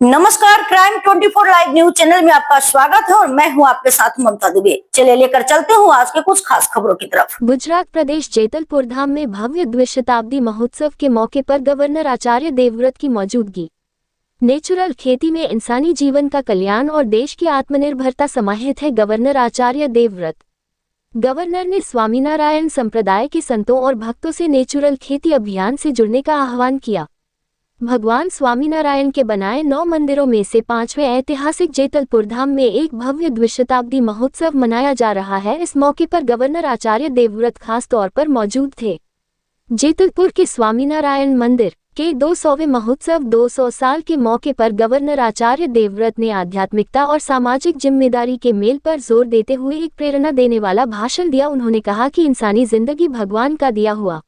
नमस्कार, crime 24 live news channel में आपका स्वागत है और मैं हूं आपके साथ ममता दुबे। चलिए लेकर चलते हूं आज के कुछ खास खबरों की तरफ। गुजरात प्रदेश जेतलपुर धाम में भव्य द्विशताब्दी महोत्सव के मौके पर गवर्नर आचार्य देवव्रत की मौजूदगी। नेचुरल खेती में इंसानी जीवन का कल्याण और देश की आत्मनिर्भरता समाहित है। गवर्नर आचार्य देवव्रत गवर्नर ने स्वामीनारायण संप्रदाय के संतों और भक्तों से नेचुरल खेती अभियान से जुड़ने का आह्वान किया। भगवान स्वामीनारायण के बनाए 9 मंदिरों में से 5वें ऐतिहासिक जेतलपुर धाम में एक भव्य द्विशताब्दी महोत्सव मनाया जा रहा है। इस मौके पर गवर्नर आचार्य देवव्रत खास तौर पर मौजूद थे। जेतलपुर के स्वामीनारायण मंदिर के 200वें महोत्सव 200 साल के मौके पर गवर्नर आचार्य देवव्रत ने आध्यात्मिकता और सामाजिक जिम्मेदारी के मेल पर जोर देते हुए एक प्रेरणा देने वाला भाषण दिया। उन्होंने कहा कि इंसानी जिंदगी भगवान का दिया हुआ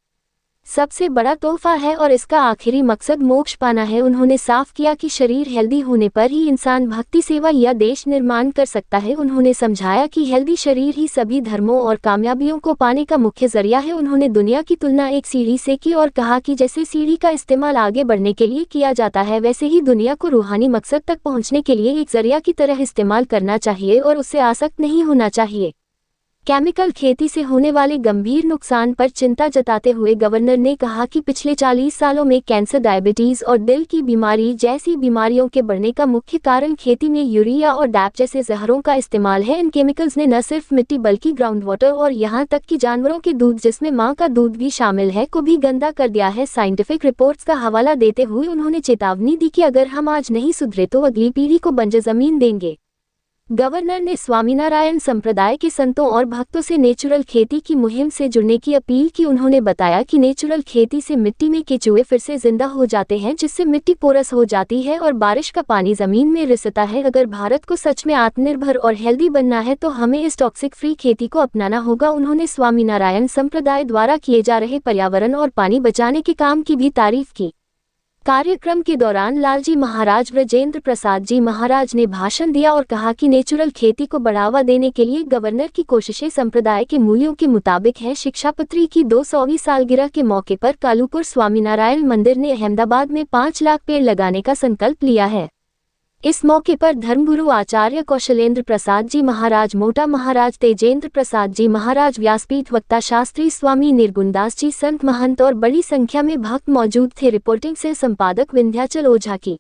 सबसे बड़ा तोहफा है और इसका आखिरी मकसद मोक्ष पाना है। उन्होंने साफ किया कि शरीर हेल्दी होने पर ही इंसान भक्ति सेवा या देश निर्माण कर सकता है। उन्होंने समझाया कि हेल्दी शरीर ही सभी धर्मों और कामयाबियों को पाने का मुख्य जरिया है। उन्होंने दुनिया की तुलना एक सीढ़ी से की और कहा कि जैसे सीढ़ी का इस्तेमाल आगे बढ़ने के लिए किया जाता है, वैसे ही दुनिया को रूहानी मकसद तक पहुँचने के लिए एक जरिया की तरह इस्तेमाल करना चाहिए और उससे आसक्त नहीं होना चाहिए। केमिकल खेती से होने वाले गंभीर नुकसान पर चिंता जताते हुए गवर्नर ने कहा कि पिछले 40 सालों में कैंसर, डायबिटीज और दिल की बीमारी जैसी बीमारियों के बढ़ने का मुख्य कारण खेती में यूरिया और डैप जैसे जहरों का इस्तेमाल है। इन केमिकल्स ने न सिर्फ मिट्टी बल्कि ग्राउंड वाटर और यहाँ तक कि जानवरों के दूध, जिसमें माँ का दूध भी शामिल है, को भी गंदा कर दिया है। साइंटिफिक रिपोर्ट्स का हवाला देते हुए उन्होंने चेतावनी दी कि अगर हम आज नहीं सुधरे तो अगली पीढ़ी को बंजर जमीन देंगे। गवर्नर ने स्वामीनारायण संप्रदाय के संतों और भक्तों से नेचुरल खेती की मुहिम से जुड़ने की अपील की। उन्होंने बताया कि नेचुरल खेती से मिट्टी में केचुए फिर से जिंदा हो जाते हैं, जिससे मिट्टी पोरस हो जाती है और बारिश का पानी जमीन में रिसता है। अगर भारत को सच में आत्मनिर्भर और हेल्दी बनना है तो हमें इस टॉक्सिक फ्री खेती को अपनाना होगा। उन्होंने स्वामीनारायण संप्रदाय द्वारा किए जा रहे पर्यावरण और पानी बचाने के काम की भी तारीफ की। कार्यक्रम के दौरान लालजी महाराज ब्रजेंद्र प्रसाद जी महाराज ने भाषण दिया और कहा कि नेचुरल खेती को बढ़ावा देने के लिए गवर्नर की कोशिशें संप्रदाय के मूल्यों के मुताबिक हैं। शिक्षापत्री की 200वीं सालगिरह के मौके पर कालूपुर स्वामीनारायण मंदिर ने अहमदाबाद में 5 लाख पेड़ लगाने का संकल्प लिया है। इस मौके पर धर्मगुरु आचार्य कौशलेंद्र प्रसाद जी महाराज, मोटा महाराज तेजेंद्र प्रसाद जी महाराज, व्यासपीठ वक्ता शास्त्री स्वामी निर्गुणदास जी, संत महंत और बड़ी संख्या में भक्त मौजूद थे। रिपोर्टिंग से संपादक विंध्याचल ओझा की।